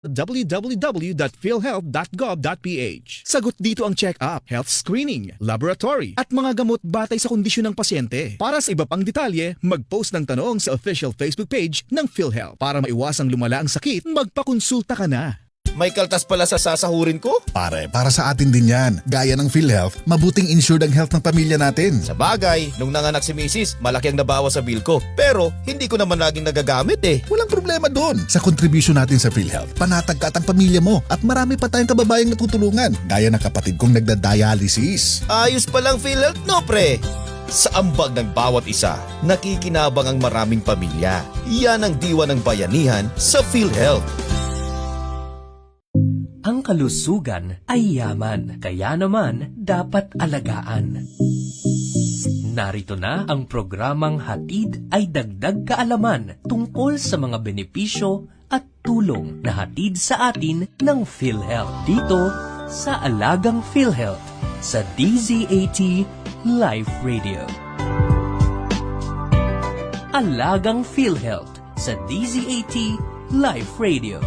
www.philhealth.gov.ph. Sagot dito ang check-up, health screening, laboratory, at mga gamot batay sa kondisyon ng pasyente. Para sa iba pang detalye, mag-post ng tanong sa official Facebook page ng PhilHealth. Para maiwasang lumala ang sakit, magpakonsulta ka na. May kaltas pala sa sasahurin ko? Pare, para sa atin din yan. Gaya ng PhilHealth, mabuting insured ang health ng pamilya natin. Sa bagay, nung nanganak si Mrs., malaki ang nabawas sa bill ko. Pero, hindi ko naman laging nagagamit eh. Walang problema doon. Sa contribution natin sa PhilHealth, panatag ka at ang pamilya mo at marami pa tayong kababayang natutulungan. Gaya ng kapatid kong nagda-dialysis. Ayos palang PhilHealth, no pre? Sa ambag ng bawat isa, nakikinabang ang maraming pamilya. Yan ang diwa ng bayanihan sa PhilHealth. Ang kalusugan ay yaman, kaya naman dapat alagaan. Narito na ang programang Hatid ay Dagdag Kaalaman tungkol sa mga benepisyo at tulong na hatid sa atin ng PhilHealth dito sa Alagang PhilHealth sa DZAT Life Radio. Alagang PhilHealth sa DZAT Life Radio.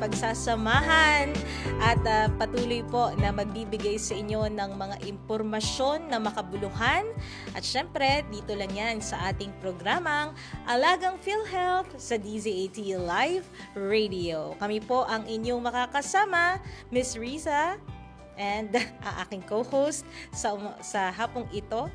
Pagsasamahan at patuloy po na magbibigay sa inyo ng mga impormasyon na makabuluhan at syempre dito lang yan sa ating programang Alagang PhilHealth sa DZAT Live Radio. Kami po ang inyong makakasama, Miss Riza, and ang aking co-host sa hapong ito,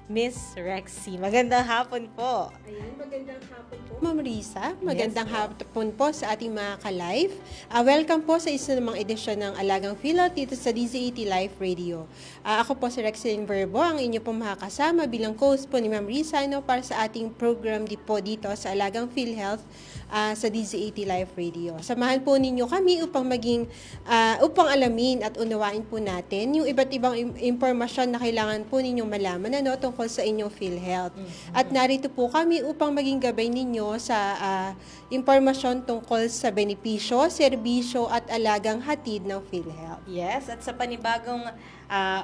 Miss Rexy. Magandang hapon po. Ayan, magandang hapon po, Ma'am Risa. Magandang hapon po sa ating mga ka-live. Welcome po sa isa namang edisyon ng Alagang PhilHealth dito sa DZAT Live Radio. Ako po si Rexy Verbo, ang inyo pong makakasama bilang host po ni Ma'am Risa para sa ating program po dito sa Alagang PhilHealth sa DZAT Live Radio. Samahan po ninyo kami upang alamin at unawain po natin yung iba't ibang impormasyon na kailangan po ninyong malaman tungkol sa inyong PhilHealth. At narito po kami upang maging gabay ninyo sa impormasyon tungkol sa benepisyo, serbisyo at alagang hatid ng PhilHealth. Yes, at sa panibagong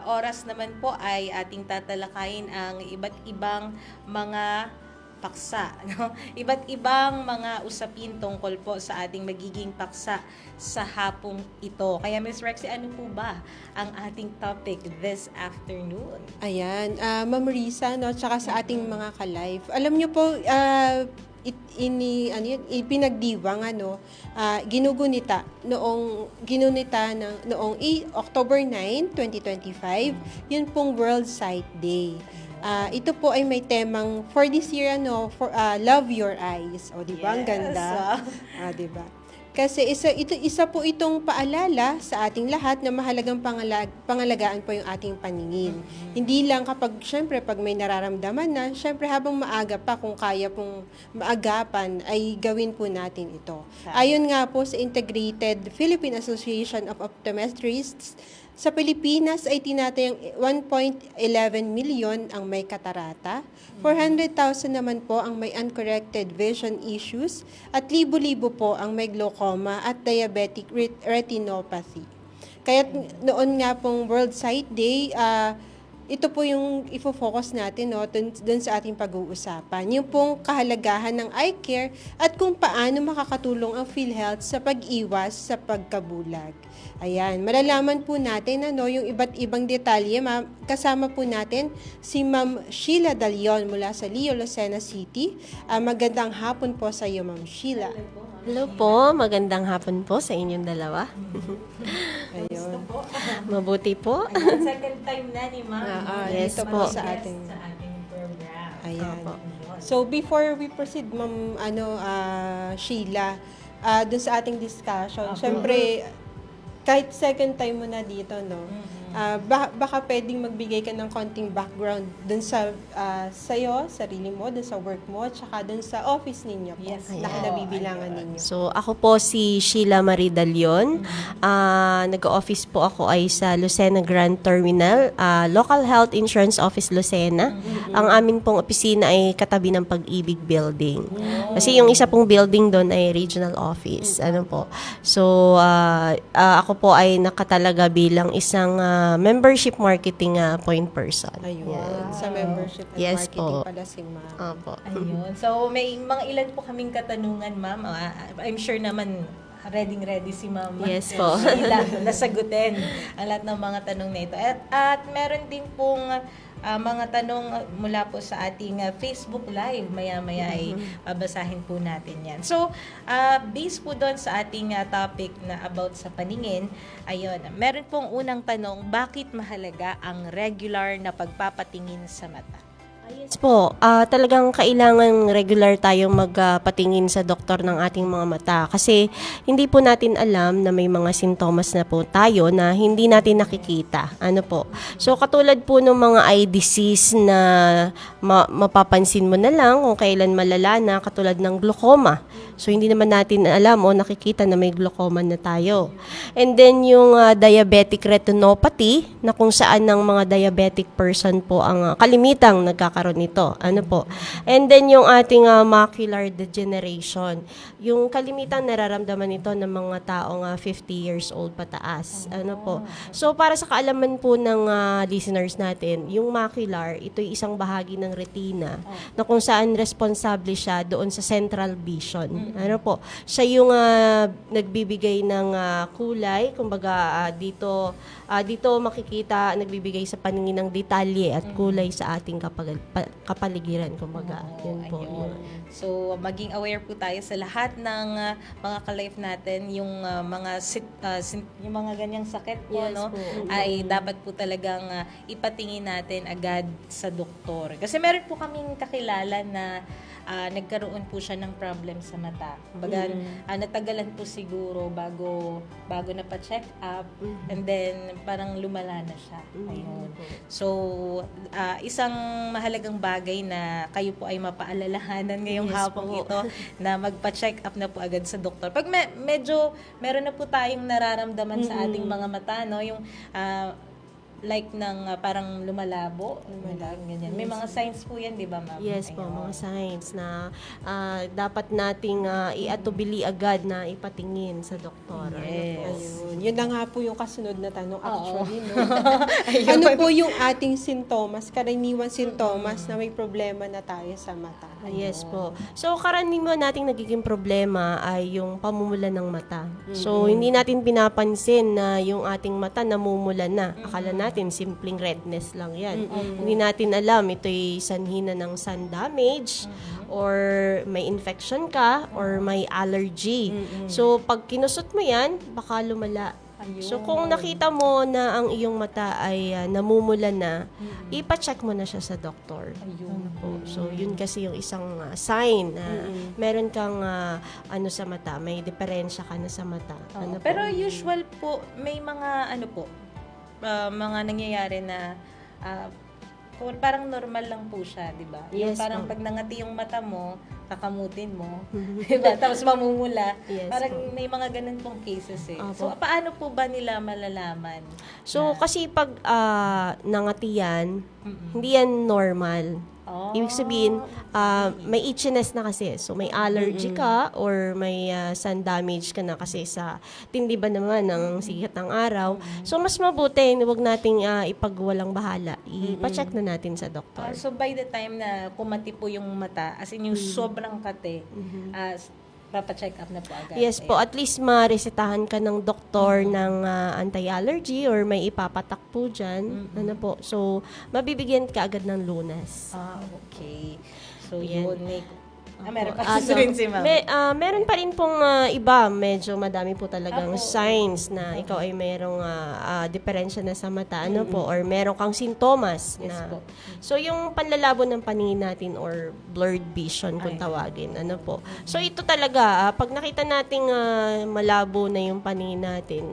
oras naman po ay ating tatalakayin ang iba't ibang mga paksa, no? Iba't ibang mga usapin tungkol po sa ating magiging paksa sa hapong ito. Kaya Ms. Rexy, ano po ba ang ating topic this afternoon? Ayan, Ma'am Risa, tsaka sa ating mga ka-live. Alam niyo po, ipinagdiwang ginugunita noong October 9, 2025, yun pong World Sight Day. Ito po ay may temang for this year Love Your Eyes. O di ba? Ang ganda. Di ba? Kasi isa po itong paalala sa ating lahat na mahalagang pangalagaan po yung ating paningin. Hindi lang syempre pag may nararamdaman na, syempre habang maaga pa, kung kaya pong maagapan, ay gawin po natin ito. Ayon nga po sa Integrated Philippine Association of Optometrists, sa Pilipinas ay tinatayang 1.11 million ang may katarata, 400,000 naman po ang may uncorrected vision issues, at libo-libo po ang may glaucoma at diabetic retinopathy. Kaya noon nga pong World Sight Day, ito po yung ifo-focus natin dun sa ating pag-uusapan. Yung pong kahalagahan ng eye care at kung paano makakatulong ang PhilHealth sa pag-iwas sa pagkabulag. Ayan, malalaman po natin yung iba't ibang detalye. Kasama po natin si Ma'am Sheila Dalion mula sa Leo, Lucena City. Magandang hapon po sa iyo, Ma'am Sheila. Hello po, magandang hapon po sa inyong dalawa. Ayun. Mabuti po. Ayun, second time na ni Ma'am. Yes dito po. sa ating program. Ayan. Opo. So before we proceed, Ma'am Sheila, dun sa ating discussion, syempre kahit second time mo na dito, Baka pwedeng magbigay ka ng konting background dun sa sa'yo, sarili mo, dun sa work mo, tsaka dun sa office ninyo po, Yes. na kinabibilangan ninyo. So, ako po si Sheila Marie Dalion. Nag-office po ako ay sa Lucena Grand Terminal, Local Health Insurance Office Lucena. Ang amin pong opisina ay katabi ng Pag-ibig Building. Kasi yung isa pong building doon ay regional office. Ano po. So, ako po ay nakatalaga bilang isang membership marketing point person. Ayun, sa membership and Yes marketing po. pala si Ma'am. Opo. Ayun. So, may mga ilan po kaming katanungan, ma'am. I'm sure naman ready si ma'am. Yes po. Sheila, nasagutin ang lahat ng mga tanong na ito. At meron din pong mga tanong mula po sa ating Facebook Live. Maya-maya ay babasahin po natin yan. So, based po doon sa ating topic na about sa paningin, ayun, meron pong unang tanong, bakit mahalaga ang regular na pagpapatingin sa mata? Yes po, talagang kailangan regular tayong magpatingin sa doktor ng ating mga mata kasi hindi po natin alam na may mga sintomas na po tayo na hindi natin nakikita. Ano po? So katulad po ng mga eye disease na mapapansin mo na lang kung kailan malala na, katulad ng glaucoma. So hindi naman natin alam o nakikita na may glaucoma na tayo. And then yung diabetic retinopathy na kung saan ng mga diabetic person po ang kalimitang nagkakaroon nito. Ano po? And then yung ating macular degeneration. Yung kalimitang nararamdaman nito ng mga taong 50 years old pataas. Ano po? So para sa kaalaman po ng listeners natin, yung macular, ito ay isang bahagi ng retina na kung saan responsable siya doon sa central vision. Ano po? Siya yung nagbibigay ng kulay, kumbaga dito makikita, nagbibigay sa paningin ng detalye at kulay sa ating kapaligiran, kumbaga. Yun po. Ayun. So, maging aware po tayo sa lahat ng mga ka-life natin, yung yung mga ganyang sakit po, Yes no? po. Ay dapat po talagang ipatingin natin agad sa doktor. Kasi meron po kaming kakilala na nagkaroon po siya ng problem sa mata. Kumbaga, natagalan po siguro bago na pa-check up, and then parang lumala na siya. Ayun. So, isang mahalagang bagay na kayo po ay mapaalalahanan ngayong Yes hapon po. ito na magpa-check up na po agad sa doktor. Pag medyo meron na po tayong nararamdaman sa ating mga mata, no, yung like ng parang lumalabo, ganyan. May mga signs po yan, di ba, ma'am? Yes po, Ayun. mga signs na dapat nating iatubili agad na ipatingin sa doktor. Yes. Ayun. Yun na nga po yung kasunod na tanong actually. No? Ayun. Ano po yung ating sintomas, karaniwang sintomas na may problema na tayo sa mata? Yes po. So, karaniwan nating nagiging problema ay yung pamumula ng mata. So, hindi natin pinapansin na yung ating mata namumula na. Akala natin, simpleng redness lang yan. Hindi natin alam, ito'y sanhina ng sun damage, or may infection ka, or may allergy. So, pag kinusot mo yan, baka lumala. So, kung nakita mo na ang iyong mata ay namumula na, ipa-check mo na siya sa doktor. Ano po. So, yun kasi yung isang sign na meron kang sa mata, may diferensya ka na sa mata. Ano po? Pero usual po, may mga mga nangyayari na parang normal lang po siya, di ba? Yung Yes, parang po. pag nangati yung mata mo, kakamutin mo, di ba? Tapos mamumula. Yes, parang po. may mga ganun pong cases eh. Opo. So, paano po ba nila malalaman? So, kasi pag nangati yan, hindi yan normal. Oh. Ibig sabihin, may itchiness na kasi. So, may allergy ka or may sun damage ka na kasi sa tindi ba naman ng sikat ng araw. So, mas mabuti, huwag nating ipagwalang bahala. Ipa-check na natin sa doktor. So, by the time na kumati po yung mata, as in yung sobrang kate, papacheck up na po agad. Yes po, at least maresetahan ka ng doktor ng anti-allergy or may ipapatak po dyan. Ano po. So, mabibigyan ka agad ng lunas. Okay. So, Yan. yun. Meron pa Ano, susunod si ma'am. Meron pa rin pong iba, medyo madami po talagang signs na ikaw ay merong diferensya na sa mata, ano po, or meron kang sintomas Yes na. po. So, yung panlalabo ng paningin natin or blurred vision kung tawagin, ano po. So, ito talaga, pag nakita nating malabo na yung paningin natin,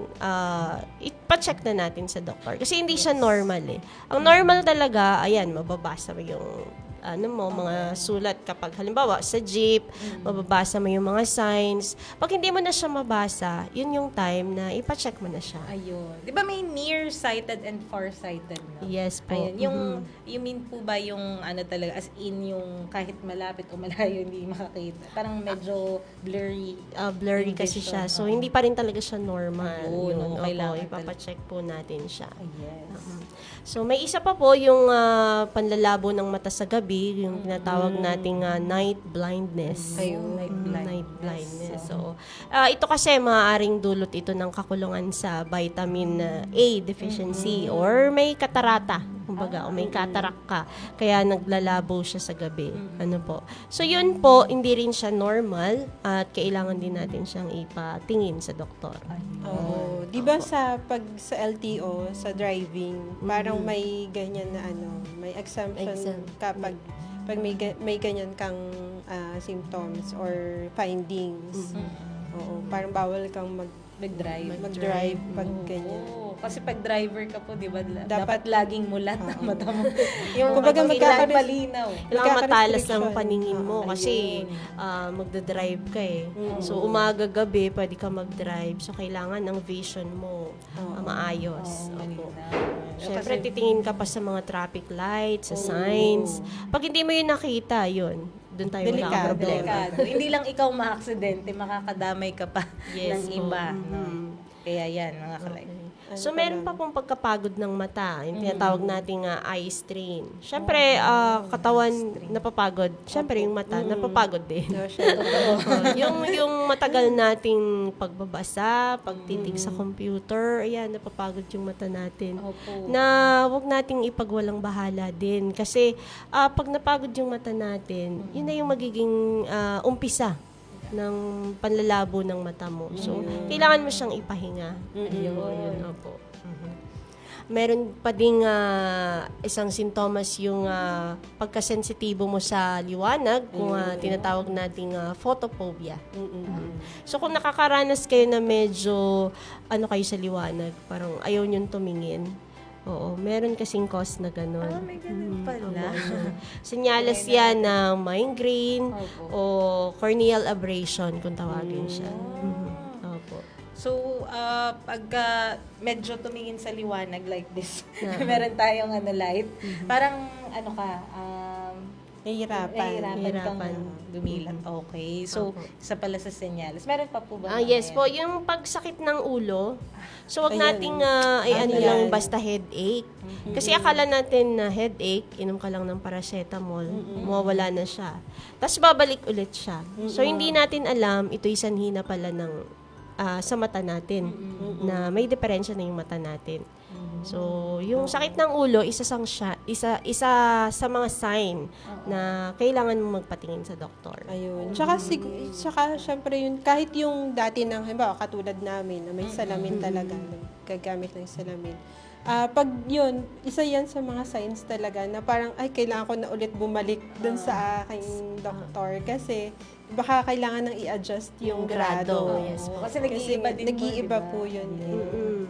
ipa-check na natin sa doktor. Kasi hindi siya normal eh. Ang normal talaga, ayan, mababasa mo yung mga sulat kapag halimbawa sa jeep, mababasa mo yung mga signs. Pag hindi mo na siya mabasa, yun yung time na ipa-check mo na siya. Ayun. Di ba may nearsighted and farsighted, no? Yes po. Ayun. You mean po ba yung talaga, as in yung kahit malapit o malayo hindi makakita? Parang medyo blurry. Blurry yung kasi vision. siya. So, hindi pa rin talaga siya normal. Ayun, Opo, kailangan ipapacheck po natin siya. Yes. So, may isa pa po yung panlalabo ng mata sa gabi, yung tinatawag nating night blindness. Ayun, Night blindness. So, ito kasi maaaring dulot ito ng kakulungan sa vitamin A deficiency or may katarata. Kumbaga, o may cataract ka. Kaya naglalabo siya sa gabi. Ano po. So, yun po, hindi rin siya normal at kailangan din natin siyang ipatingin sa doktor. Oo. Di ba sa LTO, sa driving, parang may ganyan na may exemption kapag may ganyan kang symptoms or findings. Oo, parang bawal kang mag-drive pag ganyan. Oo, kasi pag driver ka po, di ba, dapat Dapat laging mulat ang mata mo. Yung Kumbaga, kailangan magkakares- malinaw. Kailangan matalas Magkaka-restriction. ang paningin mo kasi magdadrive ka eh. So, umaga, gabi, pwede ka mag-drive. So, kailangan ang vision mo maayos. Opo. Siyempre, titingin ka pa sa mga traffic lights, sa signs. Pag hindi mo yun nakita, yun. Doon tayo Delikado. problema. Delikado. Hindi lang ikaw maaksidente, makakadamay ka pa Yes ng po. iba. No? Kaya yan, mga kalay. So, meron pa pong pagkapagod ng mata. Yung tinatawag nating eye strain. Siyempre, katawan napapagod. Siyempre, yung mata napapagod din. yung matagal nating pagbabasa, pagtitig sa computer, ayan, napapagod yung mata natin. Opo. Na wag nating ipagwalang bahala din. Kasi, pag napagod yung mata natin, yun na yung magiging umpisa ng panlalabo ng mata mo. So, kailangan mo siyang ipahinga. Ayun, opo. Meron pa ding isang sintomas yung pagkasensitibo mo sa liwanag, kung tinatawag nating photophobia. So, kung nakakaranas kayo na medyo kayo sa liwanag, parang ayaw niyong tumingin. Oo, meron kasing cause na gano'n. May ganun pala. Senyales yan ng migraine Opo. o corneal abrasion kung tawagin siya. Opo. So, pagka medyo tumingin sa liwanag like this, meron tayong light, parang nahihirapan kang dumilat. Okay. So, isa pala sa senyales. Meron pa po ba? Yes po, yung pagsakit ng ulo. So, wag nating lang basta headache. Kasi akala natin na headache, inom ka lang ng paracetamol, mawawala na siya. Tapos babalik ulit siya. So, hindi natin alam, ito'y sanhi na pala ng sa mata natin, na may diferensya na yung mata natin. So, yung sakit ng ulo, isa sa mga sign na kailangan mong magpatingin sa doktor. Ayun. Tsaka syempre yun, kahit yung dati ng, halimbawa, katulad namin, na may salamin talaga, gagamit ng salamin. Pag yun, isa yan sa mga signs talaga na parang, kailangan ko na ulit bumalik dun sa aking doktor kasi baka kailangan nang i-adjust yung grado. Yes po. Kasi nag-iiba din po, nag-iiba diba? po yun.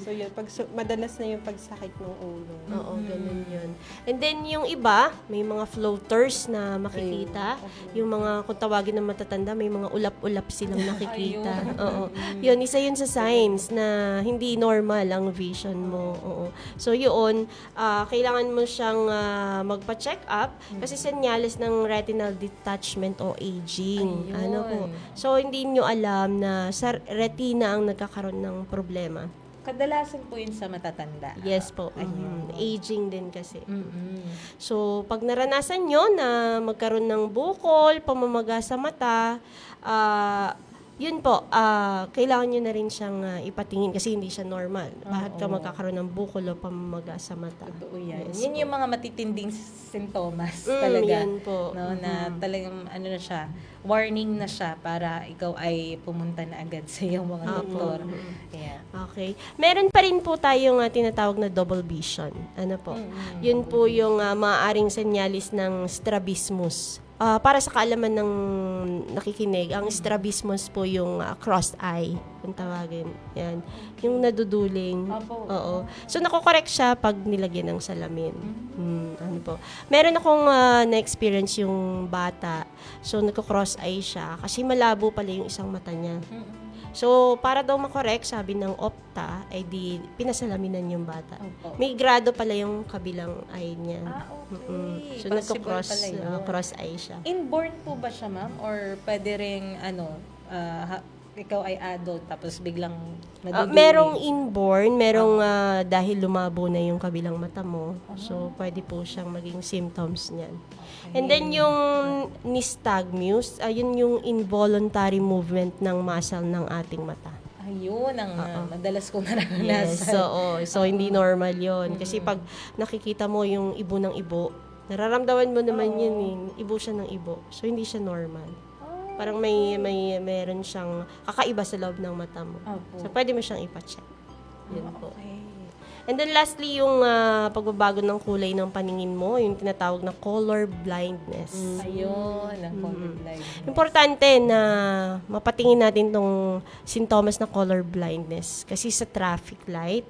So yun, madalas na yung pagsakit ng ulo. Oo, ganun yun. And then, yung iba, may mga floaters na makikita. Yung mga, kung tawagin ng matatanda, may mga ulap-ulap silang nakikita. Oo. Yun, isa yun sa signs na hindi normal ang vision mo. Oo. So, yun, kailangan mo siyang magpa-check up kasi senyales ng retinal detachment o aging. So, hindi nyo alam na sa retina ang nagkakaroon ng problema. Kadalasan po yun sa matatanda. Yes po. Aging din kasi. So, pag naranasan nyo na magkaroon ng bukol, pamamaga sa mata, Yun po, kailangan nyo na rin siyang ipatingin kasi hindi siya normal. Bakit ka magkakaroon ng bukol o pamaga sa mata? Totoo yan. Yes Yun po. yung mga matitinding sintomas talaga. Yan po. No, na talagang ano na siya, warning na siya para ikaw ay pumunta na agad sa iyong mga doktor. Yeah. Okay. Meron pa rin po tayong tinatawag na double vision. Ano po? Yun po yung maaaring senyalis ng strabismus. Para sa kaalaman ng nakikinig, ang strabismus po yung crossed eye, kung tawagin. Yan. Yung naduduling. Opo. Oo. So, nakokorek siya pag nilagyan ng salamin. Ano po. Meron akong na-experience yung bata. So, nagko-cross eye siya kasi malabo pala yung isang mata niya. So, para daw makorek, sabi ng opta, ay di pinasalaminan yung bata. Opo. May grado pala yung kabilang eye niya. Okay. So, Possible nagko-cross pala yun. cross eye siya. Inborn po ba siya, ma'am? Or pwede ring, ikaw ay adult tapos biglang naduduling? Merong inborn, merong dahil lumabo na yung kabilang mata mo. So, pwede po siyang maging symptoms niyan. And then yung nystagmus, yun yung involuntary movement ng muscle ng ating mata. Ayun, ang madalas kong naranasan. Yes, so hindi normal yon. Kasi pag nakikita mo yung ibo ng ibo, nararamdaman mo naman yun ibo siya ng ibo. So hindi siya normal. Parang meron siyang kakaiba sa loob ng mata mo. Opo. So pwede mo siyang ipa-check. Yun po. Okay. And then lastly, yung pagbabago ng kulay ng paningin mo, yung tinatawag na color blindness. Ayun, ang color blindness. Importante na mapatingin natin tong sintomas na color blindness. Kasi sa traffic light,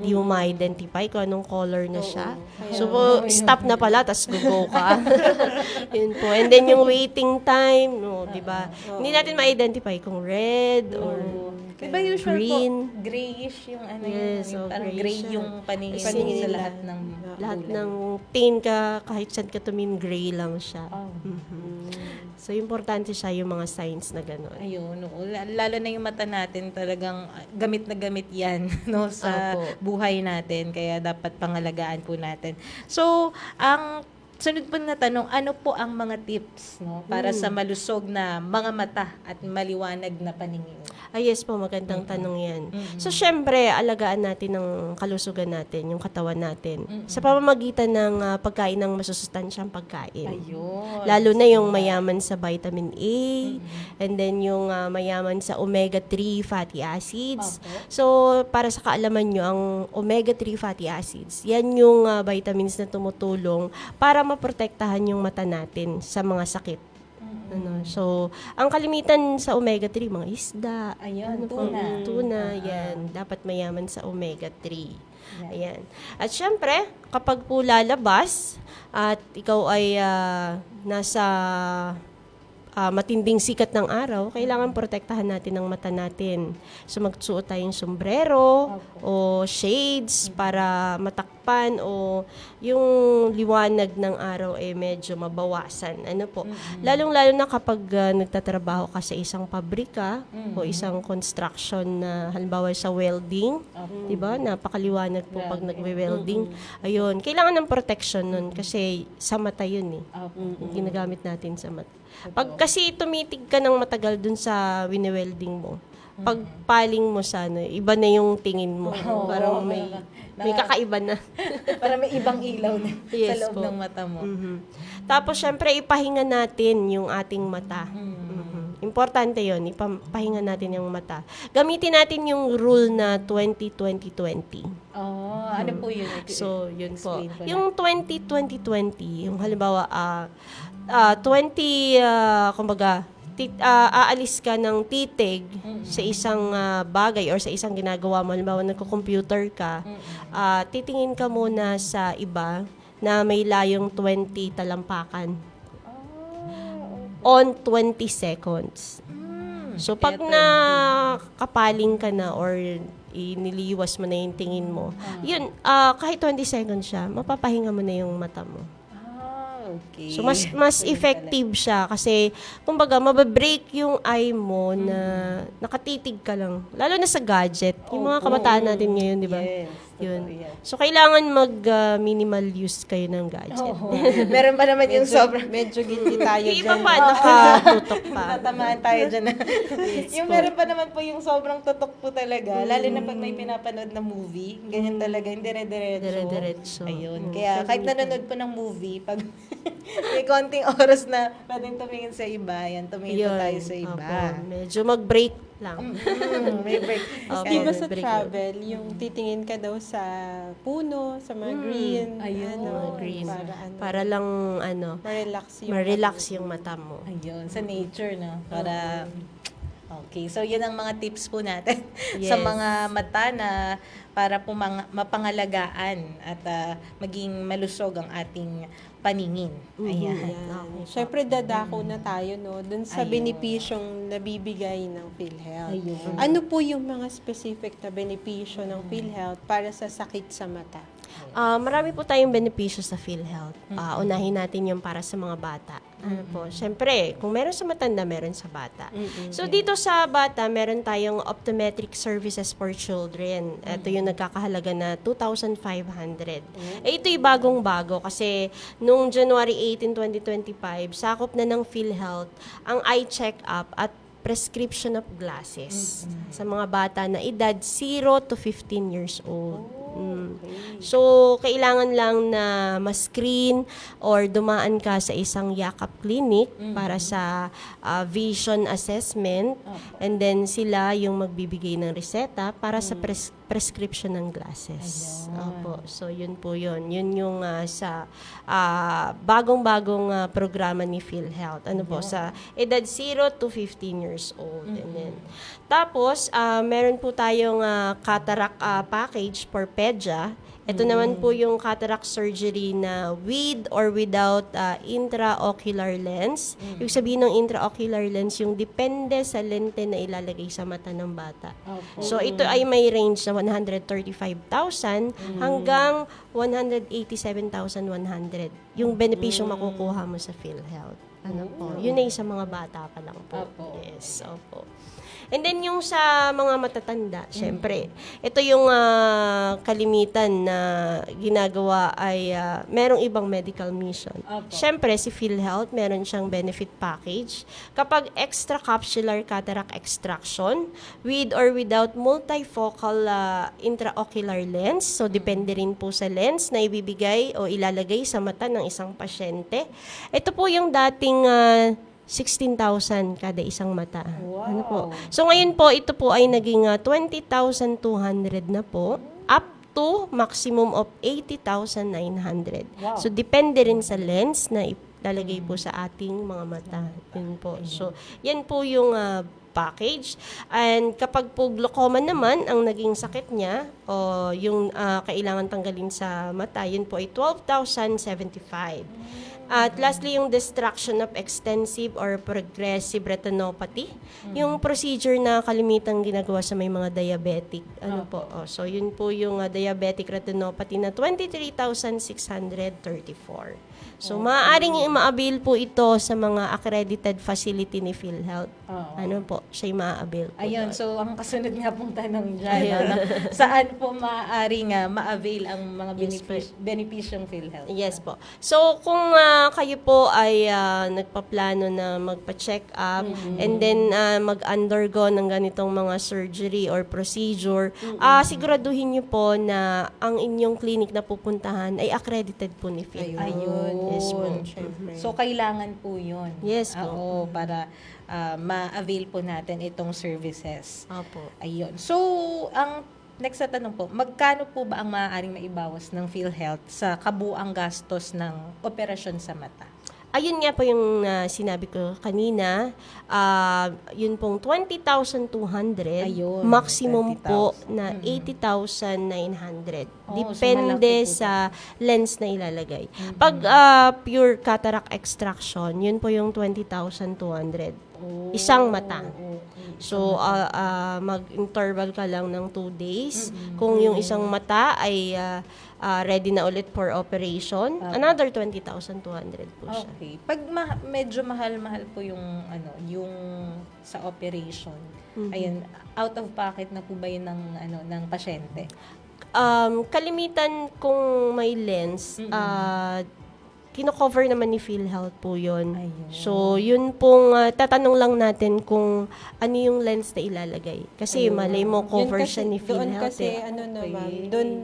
di mo ma-identify kung anong color na siya. So, stop na pala, tas go ka. Yun po. And then yung waiting time, di ba? Hindi natin ma-identify kung red or Diba usual green. po, grayish yung Yes, yung parang gray gray siya. yung paningin Kasi mo sa lahat ng lahat kulay. ng tingin ka, kahit saan ka tumingin, gray lang siya. Oh. So, importante siya yung mga signs na gano'n. Ayun, oo. Lalo na yung mata natin talagang gamit na gamit yan no, sa Opo. buhay natin. Kaya dapat pangalagaan po natin. So, ang sunod po na tanong, ano po ang mga tips no, para sa malusog na mga mata at maliwanag na paningin? Yes po, magandang tanong yan. So, syempre, alagaan natin ang kalusugan natin, yung katawan natin, sa pamamagitan ng pagkain ng masusustansyang pagkain. Ayun. Lalo na yung mayaman sa vitamin A, and then yung mayaman sa omega-3 fatty acids. So, para sa kaalaman nyo, ang omega-3 fatty acids, yan yung vitamins na tumutulong para maprotektahan yung mata natin sa mga sakit. So, ang kalimitan sa omega-3, mga isda, Ayun, tuna, yan. Dapat mayaman sa omega-3. Ayan. At syempre, kapag po lalabas at ikaw ay nasa matinding sikat ng araw, kailangan protektahan natin ang mata natin. So magsuot tayong sombrero o shades para matakpan o yung liwanag ng araw ay medyo mabawasan. Ano po? Lalong-lalo na kapag nagtatrabaho ka sa isang pabrika o isang construction na halimbawa sa welding, 'di ba? Napakaliwanag po pag nagwe-welding. Ayun, kailangan ng protection nun kasi sa mata 'yun eh. Yung ginagamit natin sa mata. Pag kasi tumitig ka ng matagal dun sa wini-welding mo, pag paling mo sana, iba na yung tingin mo. Parang may kakaiba na. Para may ibang ilaw na sa Yes loob po. ng mata mo. Tapos, syempre, ipahinga natin yung ating mata. Importante yon, ipahinga natin yung mata. Gamitin natin yung rule na 20-20-20. Oh, ano po yun? So, yun po. Explain ko na. Yung 20-20-20, yung halimbawa, 20, kumbaga, aalis ka ng titig sa isang bagay or sa isang ginagawa mo. Halimbawa, nagko-computer ka, titingin ka muna sa iba na may layong 20 talampakan. On 20 seconds. So, pag nakapaling ka na or iniliwas mo na yung tingin mo, yun, kahit 20 seconds siya, mapapahinga mo na yung mata mo. Okay. So, mas effective siya kasi, kumbaga, mababreak yung eye mo na nakatitig ka lang. Lalo na sa gadget. Yung mga kabataan natin ngayon, di ba? Yes. Yun. Totoo yan. So, kailangan mag-minimal use kayo ng gadget. Oo. Meron pa naman yung sobrang... Medyo guilty tayo Yung iba dyan. pa, nakatutok pa. Tatamaan tayo dyan. Yung meron pa naman po yung sobrang tutok po talaga. Lalo na pag may pinapanood na movie. Ganyan talaga, yung dire-diretso. Dire-diretso. Ayun. Kaya kahit nanonood po ng movie, pag may konting oras na pwedeng tumingin sa iba, yan, tumingin po tayo sa iba. Opo, medyo mag-break lang. May break. Opo, Di ba may sa break. travel, yung titingin ka daw sa puno, sa mga green, ayun. ano, Green. para Para lang, ma-relax yung ma-relax yung mata mo. Ayun, sa nature, no? Para... Okay, so yun ang mga tips po natin Yes. sa mga mata na para po mapangalagaan at maging malusog ang ating paningin. Ayan. Yan. Siyempre, dadako na tayo, no? Dun sa Ayun. benepisyong nabibigay ng PhilHealth. Ayun. Ano po yung mga specific na benepisyo ng PhilHealth para sa sakit sa mata? Marami po tayong benepisyo sa PhilHealth. Unahin natin yung para sa mga bata. Ano po? Siyempre, kung meron sa matanda, meron sa bata. So, dito sa bata, meron tayong optometric services for children. Ito yung nagkakahalaga na 2,500. Ito'y bagong-bago kasi noong January 18, 2025, sakop na ng PhilHealth ang eye check-up at prescription of glasses sa mga bata na edad 0 to 15 years old. So, kailangan lang na ma-screen or dumaan ka sa isang yakap clinic para sa vision assessment, and then sila yung magbibigay ng reseta para sa prescription ng glasses. Opo. So, yun po yun. Yun yung sa bagong-bagong programa ni PhilHealth. Ano po? Sa edad 0 to 15 years old. And then, tapos, meron po tayong cataract package for PEDJA. Ito naman po yung cataract surgery na with or without intraocular lens. Ibig sabihin ng intraocular lens, yung depende sa lente na ilalagay sa mata ng bata. So, ito ay may range na 135,000 hanggang 187,100. Yung benepisyong makukuha mo sa PhilHealth. Ano po? Yun ay sa mga bata pa lang po. Yes, opo. And then yung sa mga matatanda, syempre, ito yung kalimitan na ginagawa ay merong ibang medical mission. Syempre, si PhilHealth, meron siyang benefit package. Kapag extracapsular cataract extraction with or without multifocal intraocular lens, so depende rin po sa lens na ibibigay o ilalagay sa mata ng isang pasyente. Ito po yung dating 16,000 kada isang mata. Wow. Ano po? So ngayon po, ito po ay naging 20,200 na po, up to maximum of 80,900. Wow. So depende rin sa lens na ilalagay po sa ating mga mata. Yun po. So yan po yung package. And kapag po glaucoma naman ang naging sakit niya o yung kailangan tanggalin sa mata, yun po ay 12,075. At lastly, yung destruction of extensive or progressive retinopathy. Yung procedure na kalimitang ginagawa sa may mga diabetic. Ano po? So, yun po yung diabetic retinopathy na 23,634. So, maaaring ma-avail po ito sa mga accredited facility ni PhilHealth. Ano po? Siya'y ma-avail po. Ayun, doon. so ang kasunod nga pong tanong dyan, saan po maaaring ma-avail ang mga benepisyong PhilHealth? Yes po. So, kung kayo po ay nagpaplano na magpa-check up and then mag-undergo ng ganitong mga surgery or procedure, siguraduhin niyo po na ang inyong clinic na pupuntahan ay accredited po ni PhilHealth. Ayun. Yes po. So, kailangan po yun. Yes po. Oo, para ma-avail po natin itong services. Opo. Ayun. So, ang next na tanong po, magkano po ba ang maaaring maibawas ng PhilHealth sa kabuang gastos ng operasyon sa mata? Ayun nga po yung sinabi ko kanina, yun pong 20,200, Ayun, maximum 20,000. po na 80,900. Oh, Depende so malaki po sa lens na ilalagay. Pag pure cataract extraction, yun po yung 20,200. Isang mata. So, mag-interval ka lang ng 2 days. Kung yung isang mata ay ready na ulit for operation, another 20,200 po siya. Okay. Pag medyo mahal-mahal po yung yung sa operation, ayun, out of pocket na po ba yun ng ng pasyente? Kalimitan kung may lens, kino-cover naman ni PhilHealth po yun. Ayun. So, yun pong tatanong lang natin kung ano yung lens na ilalagay. Kasi malay mo cover Yun kasi- siya ni Doon PhilHealth. kasi, eh. ano na Okay. ma'am,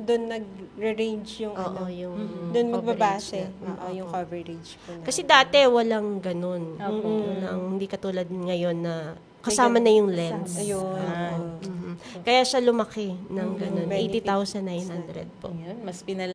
doon nag-range yung Oo, ano. yung Doon coverage magbabase na. yung coverage po na. Kasi dati walang ganun. Opo. Walang, hindi katulad ngayon na kasama na yung lens. Ayun. Mhm. Kaya siya lumaki ng ganun. benefit. 80,900 po. Ayun, mas pinala